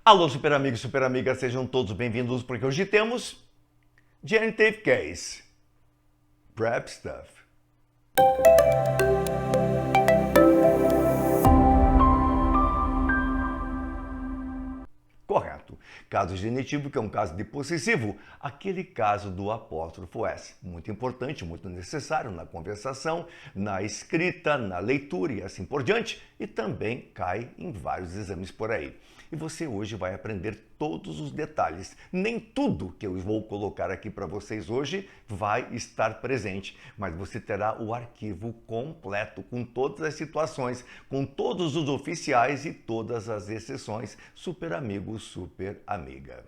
Alô, super amigos e super amigas, sejam todos bem-vindos, porque hoje temos Genitive Case, Prep Stuff. Correto. Caso genitivo, que é um caso de possessivo, aquele caso do apóstrofo S. Muito importante, muito necessário na conversação, na escrita, na leitura e assim por diante, e também cai em vários exames por aí. E você hoje vai aprender todos os detalhes. Nem tudo que eu vou colocar aqui para vocês hoje vai estar presente, mas você terá o arquivo completo com todas as situações, com todos os oficiais e todas as exceções. Super amigo, super amiga.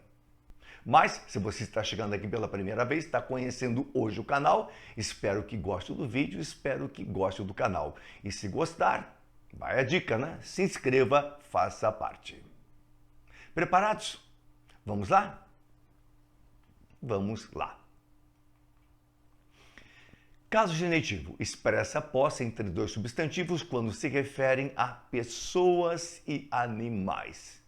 Mas, se você está chegando aqui pela primeira vez, está conhecendo hoje o canal, espero que goste do vídeo, espero que goste do canal. E se gostar, vai a dica, né? Se inscreva, faça parte. Preparados? Vamos lá? Vamos lá. Caso genitivo, expressa a posse entre dois substantivos quando se referem a pessoas e animais.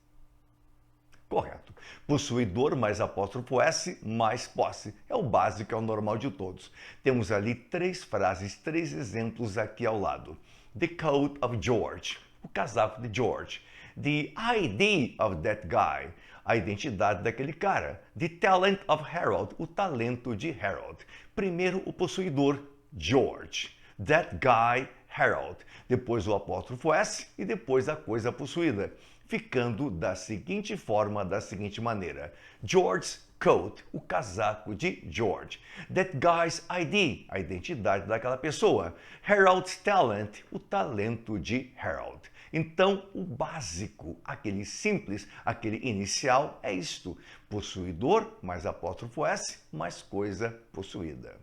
Correto. Possuidor mais apóstrofo S mais posse. É o básico, é o normal de todos. Temos ali três frases, três exemplos aqui ao lado. The coat of George. O casaco de George. The ID of that guy. A identidade daquele cara. The talent of Harold. O talento de Harold. Primeiro o possuidor, George. That guy, Harold. Depois o apóstrofo S e depois a coisa possuída. Ficando da seguinte forma, da seguinte maneira. George's coat, o casaco de George. That guy's ID, a identidade daquela pessoa. Harold's talent, o talento de Harold. Então, o básico, aquele simples, aquele inicial é isto. Possuidor mais apóstrofo S mais coisa possuída.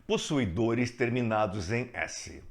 Possuidores terminados em S.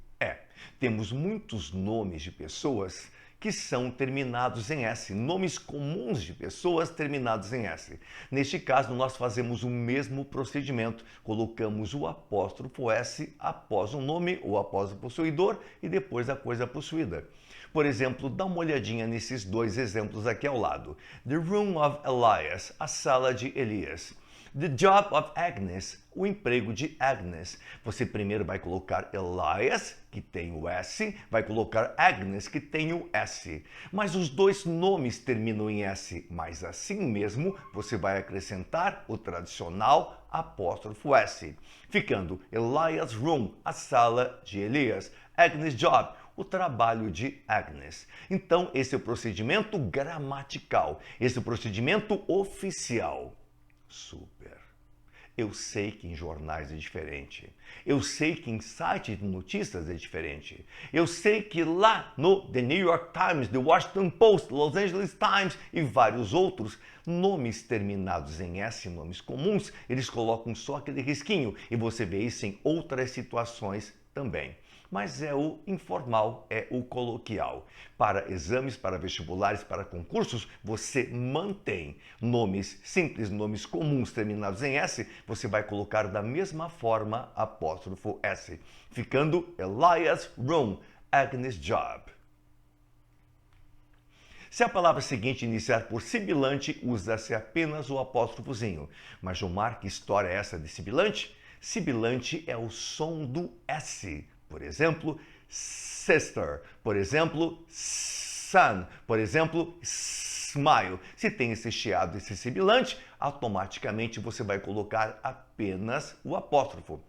Temos muitos nomes de pessoas que são terminados em S, nomes comuns de pessoas terminados em S. Neste caso, nós fazemos o mesmo procedimento, colocamos o apóstrofo S após o nome ou após o possuidor e depois a coisa possuída. Por exemplo, dá uma olhadinha nesses dois exemplos aqui ao lado. The room of Elias, a sala de Elias. The job of Agnes, o emprego de Agnes. Você primeiro vai colocar Elias, que tem o S, vai colocar Agnes, que tem o S. Mas os dois nomes terminam em S, mas assim mesmo você vai acrescentar o tradicional apóstrofo S, ficando Elias room, a sala de Elias, Agnes job, o trabalho de Agnes. Então, esse é o procedimento gramatical, esse é o procedimento oficial. Super. Eu sei que em jornais é diferente. Eu sei que em sites de notícias é diferente. Eu sei que lá no The New York Times, The Washington Post, Los Angeles Times e vários outros, nomes terminados em S, nomes comuns, eles colocam só aquele risquinho e você vê isso em outras situações também. Mas é o informal, é o coloquial. Para exames, para vestibulares, para concursos, você mantém nomes simples, nomes comuns terminados em S, você vai colocar da mesma forma apóstrofo S, ficando Elias room, Agnes job. Se a palavra seguinte iniciar por sibilante, usa-se apenas o apóstrofozinho. Mas Gilmar, que história é essa de sibilante? Sibilante é o som do S. Por exemplo, sister. Por exemplo, son. Por exemplo, smile. Se tem esse chiado, esse sibilante, automaticamente você vai colocar apenas o apóstrofo.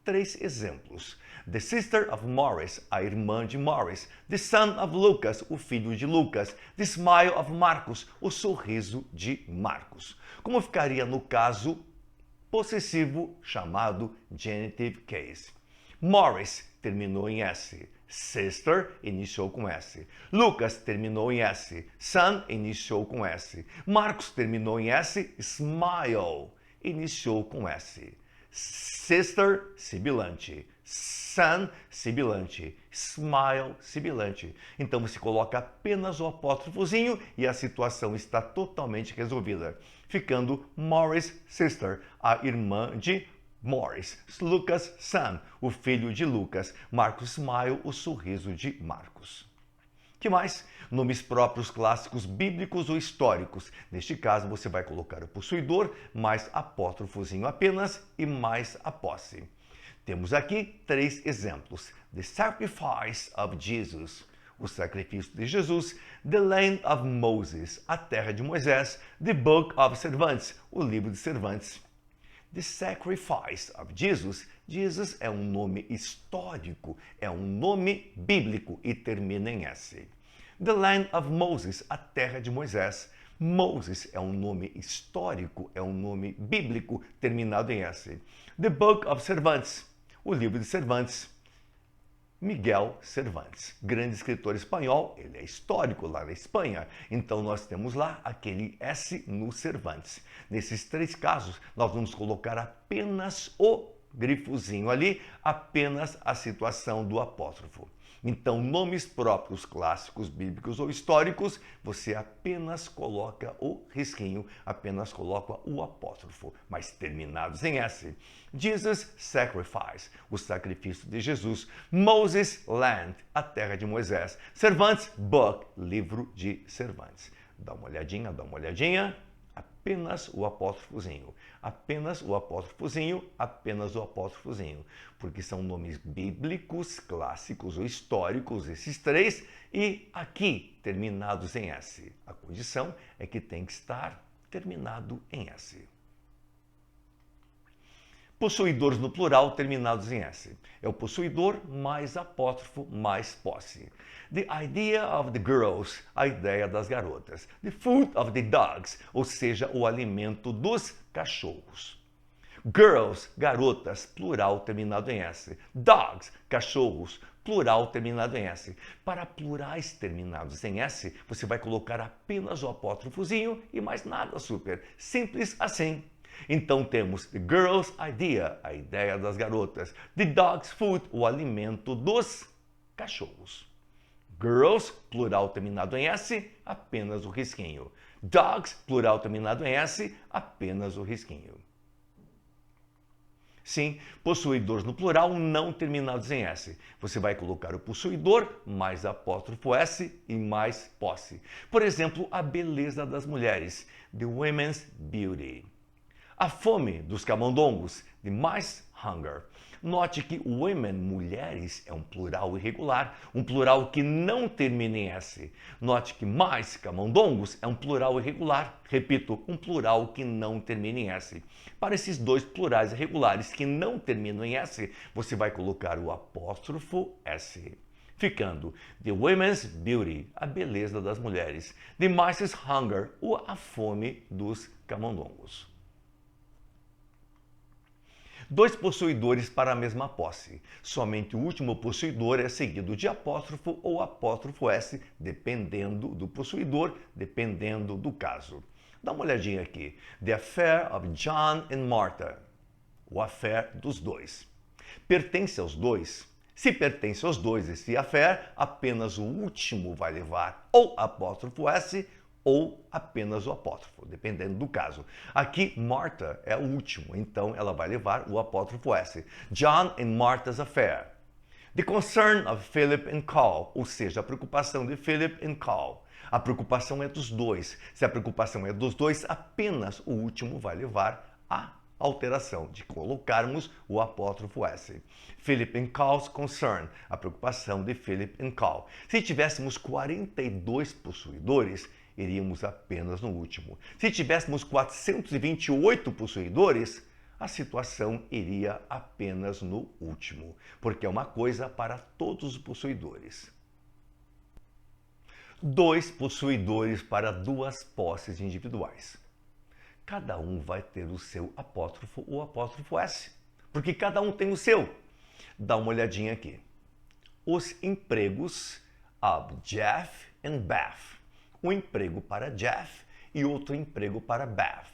Três exemplos. The sister of Morris, a irmã de Morris. The son of Lucas, o filho de Lucas. The smile of Marcos, o sorriso de Marcos. Como ficaria no caso possessivo chamado genitive case? Morris terminou em S. Sister iniciou com S. Lucas terminou em S. Son iniciou com S. Marcos terminou em S. Smile iniciou com S. Sister, sibilante. Son, sibilante. Smile, sibilante. Então você coloca apenas o apóstrofozinho e a situação está totalmente resolvida. Ficando Morris, sister, a irmã de Morris, Lucas, son, o filho de Lucas, Marcos, smile, o sorriso de Marcos. Que mais? Nomes próprios clássicos bíblicos ou históricos. Neste caso, você vai colocar o possuidor, mais apóstrofozinho apenas e mais a posse. Temos aqui 3 exemplos. The sacrifice of Jesus, o sacrifício de Jesus. The land of Moses, a terra de Moisés. The book of Cervantes, o livro de Cervantes. The sacrifice of Jesus. Jesus é um nome histórico, é um nome bíblico e termina em S. The land of Moses, a terra de Moisés. Moses é um nome histórico, é um nome bíblico, terminado em S. The book of Cervantes, o livro de Cervantes. Miguel Cervantes, grande escritor espanhol, ele é histórico lá na Espanha, então nós temos lá aquele S no Cervantes. Nesses 3 casos, nós vamos colocar apenas o grifozinho ali, apenas a situação do apóstrofo. Então, nomes próprios clássicos, bíblicos ou históricos, você apenas coloca o risquinho, apenas coloca o apóstrofo, mas terminados em S. Jesus, sacrifice, o sacrifício de Jesus. Moses, land, a terra de Moisés. Cervantes, book, livro de Cervantes. Dá uma olhadinha, dá uma olhadinha. Apenas o apóstrofozinho, apenas o apóstrofozinho, apenas o apóstrofozinho, porque são nomes bíblicos, clássicos ou históricos, esses 3, e aqui terminados em S. A condição é que tem que estar terminado em S. Possuidores no plural terminados em S. É o possuidor mais apóstrofo mais posse. The idea of the girls, a ideia das garotas. The food of the dogs, ou seja, o alimento dos cachorros. Girls, garotas, plural terminado em S. Dogs, cachorros, plural terminado em S. Para plurais terminados em S, você vai colocar apenas o apóstrofozinho e mais nada, super. Simples assim. Então temos the girl's idea, a ideia das garotas. The dog's food, o alimento dos cachorros. Girls, plural terminado em S, apenas o risquinho. Dogs, plural terminado em S, apenas o risquinho. Sim, possuidores no plural não terminados em S. Você vai colocar o possuidor, mais apóstrofo S e mais posse. Por exemplo, a beleza das mulheres. The women's beauty. A fome dos camundongos, the mice hunger. Note que women, mulheres, é um plural irregular, um plural que não termina em S. Note que mice, camundongos, é um plural irregular. Repito, um plural que não termina em S. Para esses 2 plurais irregulares que não terminam em S, você vai colocar o apóstrofo S. Ficando the women's beauty, a beleza das mulheres. The mice's hunger, a fome dos camundongos. 2 possuidores para a mesma posse. Somente o último possuidor é seguido de apóstrofo ou apóstrofo S, dependendo do possuidor, dependendo do caso. Dá uma olhadinha aqui. The affair of John and Martha. O affair dos 2. Pertence aos 2? Se pertence aos 2 esse affair, apenas o último vai levar ou apóstrofo S ou apenas o apóstrofo, dependendo do caso. Aqui, Martha é o último, então ela vai levar o apóstrofo S. John and Martha's affair. The concern of Philip and Paul, ou seja, a preocupação de Philip and Paul. A preocupação é dos 2. Se a preocupação é dos 2, apenas o último vai levar a alteração de colocarmos o apóstrofo S. Philip and Paul's concern, a preocupação de Philip and Paul. Se tivéssemos 42 possuidores, iríamos apenas no último. Se tivéssemos 428 possuidores, a situação iria apenas no último, porque é uma coisa para todos os possuidores. 2 possuidores para 2 posses individuais. Cada um vai ter o seu apóstrofo ou apóstrofo S, porque cada um tem o seu. Dá uma olhadinha aqui. Os empregos of Jeff and Beth. Um emprego para Jeff e outro emprego para Beth.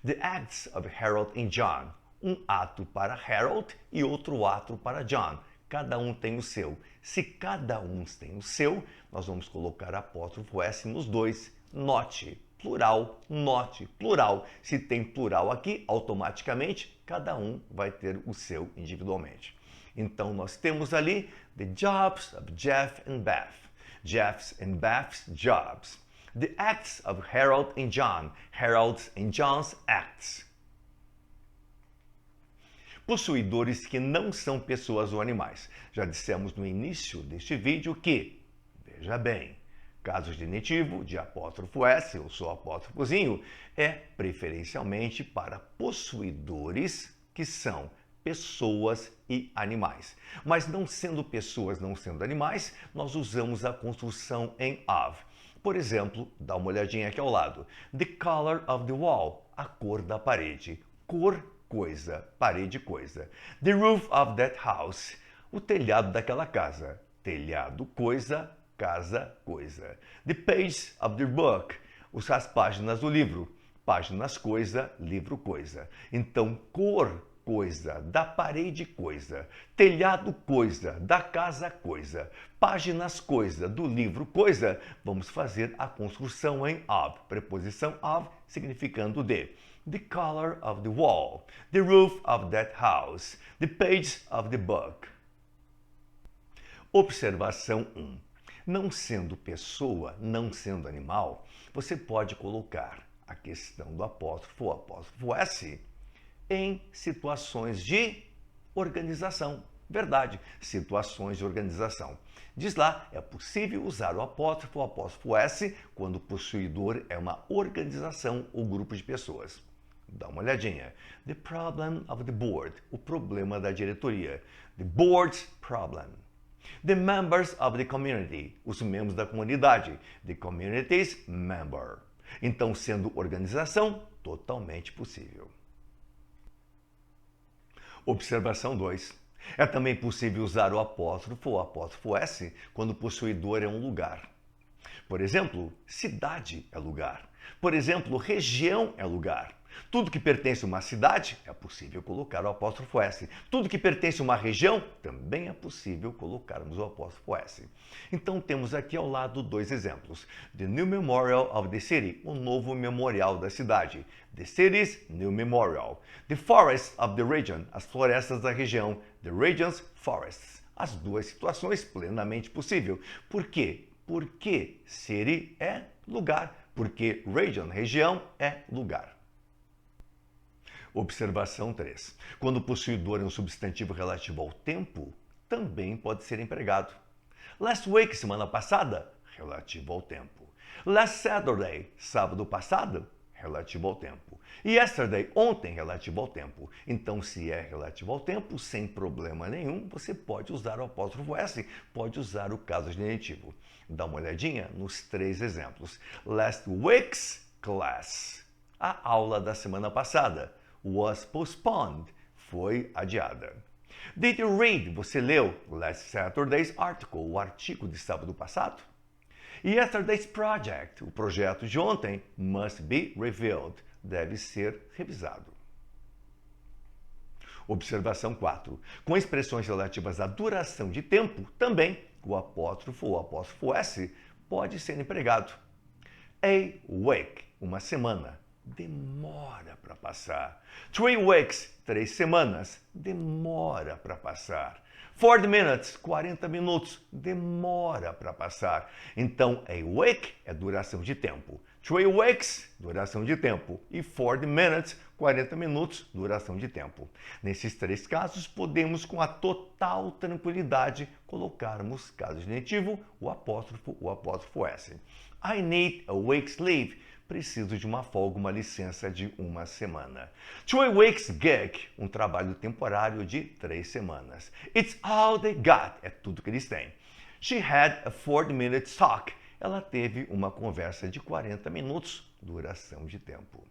The acts of Harold and John. Um ato para Harold e outro ato para John. Cada um tem o seu. Se cada um tem o seu, nós vamos colocar apóstrofo S nos 2. Note, plural, note, plural. Se tem plural aqui, automaticamente, cada um vai ter o seu individualmente. Então, nós temos ali the jobs of Jeff and Beth. Jeff's and Beth's jobs. The acts of Harold and John, Harold's and John's acts. Possuidores que não são pessoas ou animais. Já dissemos no início deste vídeo que, veja bem, caso genitivo de apóstrofo S, eu sou apóstrofozinho, é preferencialmente para possuidores que são pessoas e animais. Mas não sendo pessoas, não sendo animais, nós usamos a construção em of. Por exemplo, dá uma olhadinha aqui ao lado. The color of the wall, a cor da parede. Cor, coisa, parede, coisa. The roof of that house, o telhado daquela casa. Telhado, coisa, casa, coisa. The page of the book, as páginas do livro. Páginas, coisa, livro, coisa. Então, cor, coisa, da parede, coisa, telhado, coisa, da casa, coisa, páginas, coisa, do livro, coisa, vamos fazer a construção em of, preposição of, significando de. The color of the wall, the roof of that house, the page of the book. Observação 1. Não sendo pessoa, não sendo animal, você pode colocar a questão do apóstrofo ou apóstrofo S em situações de organização. Verdade, situações de organização. Diz lá, é possível usar o apóstrofo S quando o possuidor é uma organização ou grupo de pessoas. Dá uma olhadinha. The problem of the board, o problema da diretoria. The board's problem. The members of the community, os membros da comunidade. The community's member. Então, sendo organização, totalmente possível. Observação 2. É também possível usar o apóstrofo ou apóstrofo S quando o possuidor é um lugar. Por exemplo, cidade é lugar. Por exemplo, região é lugar. Tudo que pertence a uma cidade é possível colocar o apóstrofo S. Tudo que pertence a uma região também é possível colocarmos o apóstrofo S. Então temos aqui ao lado dois exemplos. The new memorial of the city, o novo memorial da cidade. The city's new memorial. The forests of the region, as florestas da região. The region's forests. As duas situações plenamente possível. Por quê? Porque city é lugar. Porque region, região, é lugar. Observação 3. Quando o possuidor é um substantivo relativo ao tempo, também pode ser empregado. Last week, semana passada, relativo ao tempo. Last Saturday, sábado passado, relativo ao tempo. Yesterday, ontem, relativo ao tempo. Então, se é relativo ao tempo, sem problema nenhum, você pode usar o apóstrofo S, pode usar o caso genitivo. Dá uma olhadinha nos 3 exemplos. Last week's class, a aula da semana passada. Was postponed, foi adiada. Did you read, você leu, last Saturday's article, o artigo de sábado passado? Yesterday's project, o projeto de ontem, must be reviewed, deve ser revisado. Observação 4. Com expressões relativas à duração de tempo, também o apóstrofo ou apóstrofo S pode ser empregado. A week, uma semana. Demora para passar. 3 weeks, 3 semanas, demora para passar. 40 minutes, 40 minutos, demora para passar. Então, a week é duração de tempo. 3 weeks, duração de tempo. E 40 minutes, 40 minutos, duração de tempo. Nesses 3 casos, podemos, com a total tranquilidade, colocarmos, caso genitivo, o apóstrofo S. I need a week's leave. Preciso de uma folga, uma licença de 1 semana. 2 weeks gig, um trabalho temporário de 3 semanas. It's all they got, é tudo que eles têm. She had a 40-minute talk. Ela teve uma conversa de 40 minutos, duração de tempo.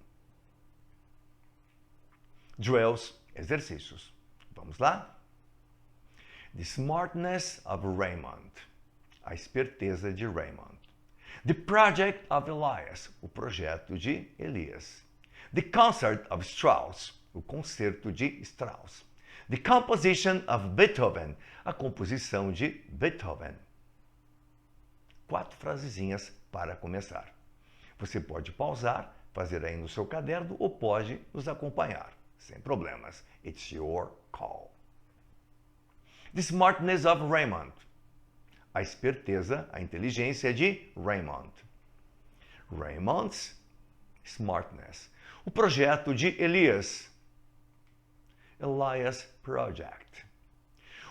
Drills, exercícios. Vamos lá? The smartness of Raymond, a esperteza de Raymond. The Project of Elias, o projeto de Elias. The Concert of Strauss, o concerto de Strauss. The Composition of Beethoven, a composição de Beethoven. 4 frasezinhas para começar. Você pode pausar, fazer aí no seu caderno ou pode nos acompanhar, sem problemas. It's your call. The Smartness of Raymond, a esperteza, a inteligência de Raymond. Raymond's smartness. O projeto de Elias. Elias Project.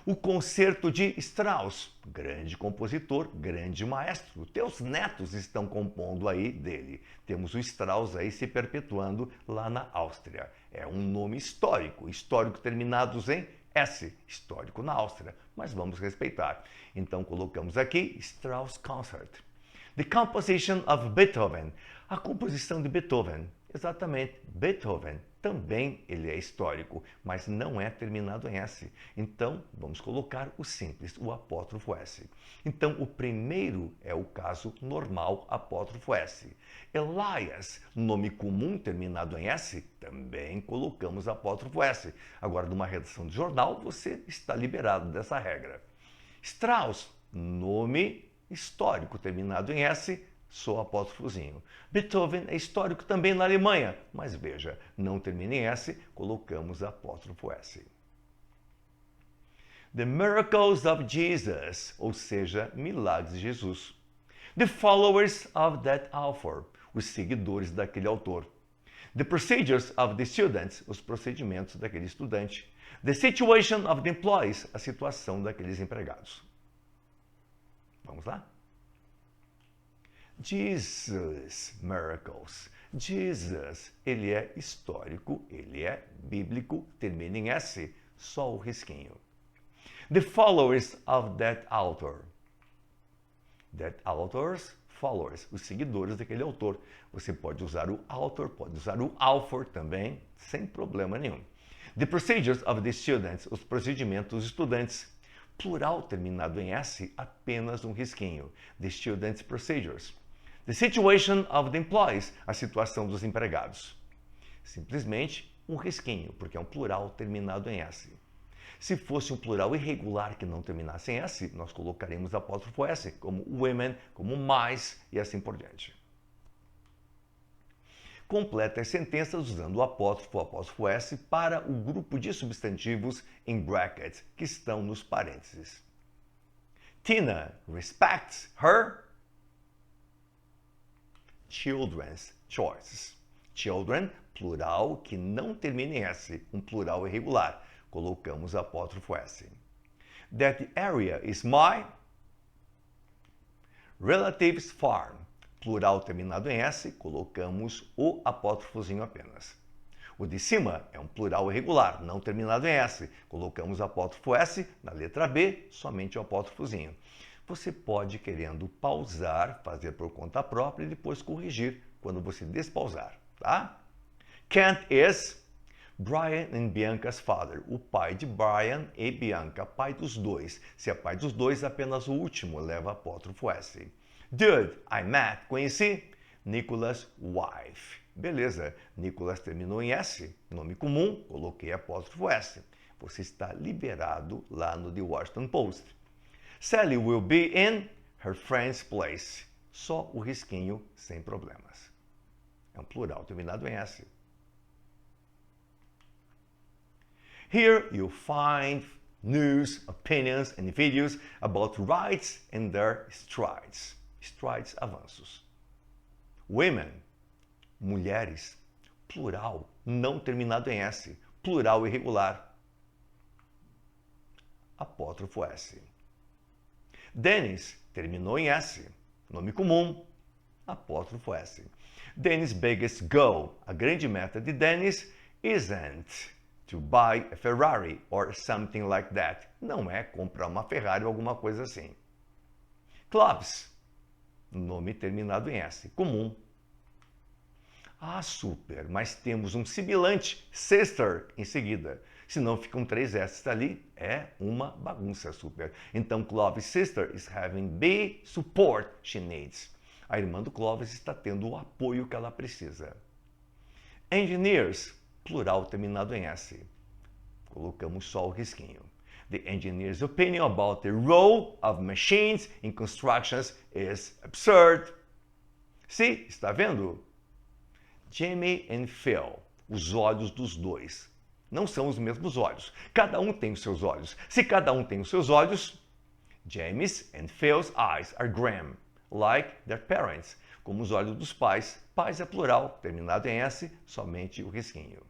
O concerto de Strauss, grande compositor, grande maestro. Teus netos estão compondo aí dele. Temos o Strauss aí se perpetuando lá na Áustria. É um nome histórico, histórico terminados em S, histórico na Áustria, mas vamos respeitar. Então colocamos aqui Strauss Concert. The composition of Beethoven, a composição de Beethoven. Exatamente, Beethoven também ele é histórico, mas não é terminado em S. Então, vamos colocar o simples, o apóstrofo S. Então, o primeiro é o caso normal, apóstrofo S. Elias, nome comum terminado em S, também colocamos apóstrofo S. Agora, numa redação de jornal, você está liberado dessa regra. Strauss, nome histórico terminado em S, só apóstrofozinho. Beethoven é histórico também na Alemanha, mas veja, não termina em S, colocamos apóstrofo S. The miracles of Jesus, ou seja, milagres de Jesus. The followers of that author, os seguidores daquele autor. The procedures of the students, os procedimentos daquele estudante. The situation of the employees, a situação daqueles empregados. Vamos lá? Jesus miracles. Jesus, ele é histórico, ele é bíblico, termina em S, só o risquinho. The followers of that author. That authors, followers, os seguidores daquele autor. Você pode usar o author, pode usar o author também, sem problema nenhum. The procedures of the students, os procedimentos dos estudantes. Plural terminado em S, apenas um risquinho. The students' procedures. The situation of the employees, a situação dos empregados. Simplesmente um risquinho, porque é um plural terminado em S. Se fosse um plural irregular que não terminasse em S, nós colocaríamos apóstrofo S, como women, como mais e assim por diante. Completa as sentenças usando o apóstrofo S para o grupo de substantivos em brackets, que estão nos parênteses. Tina respects her children's choices. Children, plural que não termina em S, um plural irregular. Colocamos apóstrofo S. That area is my relative's farm. Plural terminado em S, colocamos o apóstrofozinho apenas. O de cima é um plural irregular, não terminado em S. Colocamos apóstrofo S, na letra B, somente o apóstrofozinho. Você pode, querendo pausar, fazer por conta própria e depois corrigir quando você despausar, tá? Kent is Brian and Bianca's father. O pai de Brian e Bianca, pai dos dois. Se é pai dos dois, apenas o último leva apóstrofo S. Dude, I met, conheci, Nicholas' wife. Beleza, Nicholas terminou em S, nome comum, coloquei apóstrofo S. Você está liberado lá no The Washington Post. Sally will be in her friend's place. Só o risquinho, sem problemas. É um plural terminado em S. Here you'll find news, opinions and videos about rights and their strides. Strides, avanços. Women, mulheres, plural, não terminado em S, plural irregular. Apóstrofo S. Dennis, terminou em S, nome comum, apóstrofo S. Dennis' biggest goal, a grande meta de Dennis, isn't to buy a Ferrari or something like that. Não é comprar uma Ferrari ou alguma coisa assim. Clubs, nome terminado em S, comum. Ah, super, mas temos um sibilante, sister, em seguida. Se não ficam 3 S ali, é uma bagunça super. Então, Clovis' sister is having the support she needs. A irmã do Clovis está tendo o apoio que ela precisa. Engineers, plural terminado em S. Colocamos só o risquinho. The engineer's opinion about the role of machines in constructions is absurd. Sim, está vendo? Jimmy and Phil, os olhos dos dois. Não são os mesmos olhos. Cada um tem os seus olhos. Se cada um tem os seus olhos, James and Phil's eyes are green, like their parents. Como os olhos dos pais. Pais é plural, terminado em S, somente o risquinho.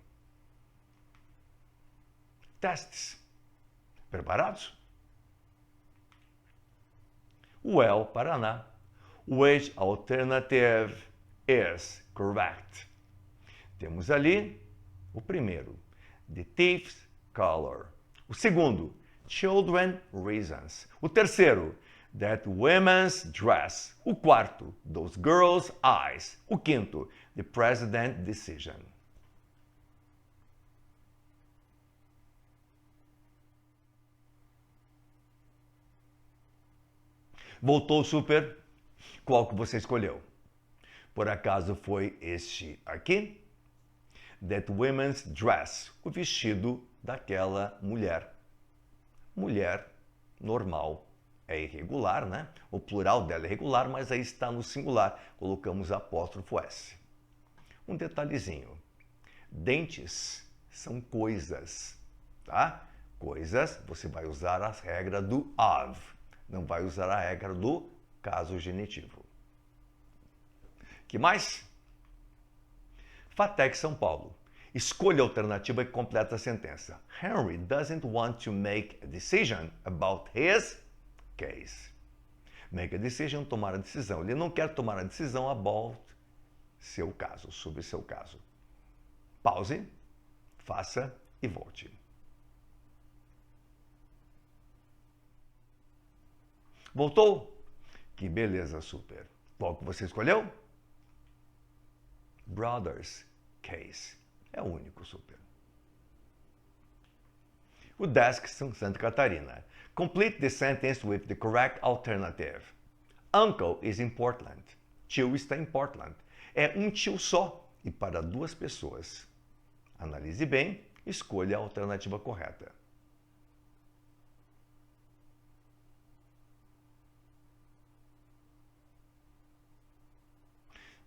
Testes. Preparados? Well, Paraná. Which alternative is correct? Temos ali o primeiro, the thief's color. O segundo, children reasons. O terceiro, that woman's dress. O quarto, those girls' eyes. O quinto, the president's decision. Voltou, super? Qual que você escolheu? Por acaso foi este aqui? That woman's dress, o vestido daquela mulher. Mulher normal. É irregular, né? O plural dela é irregular, mas aí está no singular. Colocamos apóstrofo S. Um detalhezinho. Dentes são coisas, tá? Coisas, você vai usar a regra do of. Não vai usar a regra do caso genitivo. Que mais? FATEC São Paulo. Escolha a alternativa que completa a sentença. Henry doesn't want to make a decision about his case. Make a decision, tomar a decisão. Ele não quer tomar a decisão about seu caso, sobre seu caso. Pause, faça e volte. Voltou? Que beleza, super. Qual que você escolheu? Brothers case. É o único, super. O Desk Santa Catarina. Complete the sentence with the correct alternative. Uncle is in Portland. Tio está em Portland. É um tio só e para duas pessoas. Analise bem, escolha a alternativa correta.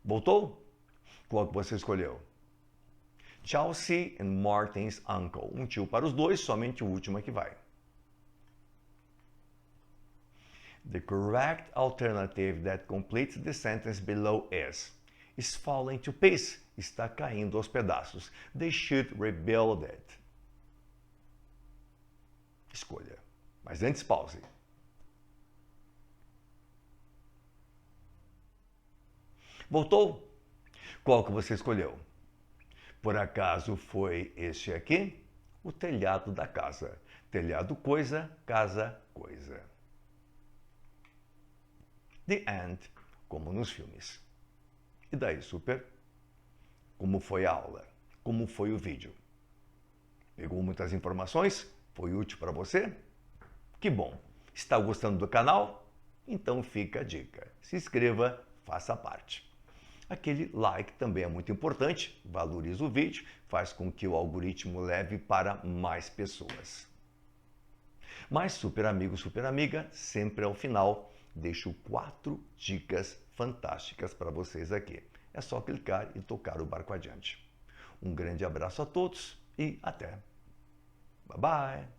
Voltou? Qual que você escolheu? Chelsea and Martin's uncle. Um tio para os dois, somente o último é que vai. The correct alternative that completes the sentence below is falling to pieces. Está caindo aos pedaços. They should rebuild it. Escolha. Mas antes, pause. Voltou? Qual que você escolheu? Por acaso foi este aqui? O telhado da casa. Telhado coisa, casa coisa. The end, como nos filmes. E daí, super? Como foi a aula? Como foi o vídeo? Pegou muitas informações? Foi útil para você? Que bom! Está gostando do canal? Então fica a dica. Se inscreva, faça parte. Aquele like também é muito importante, valoriza o vídeo, faz com que o algoritmo leve para mais pessoas. Mas, super amigo, super amiga, sempre ao final, deixo 4 dicas fantásticas para vocês aqui. É só clicar e tocar o barco adiante. Um grande abraço a todos e até! Bye bye!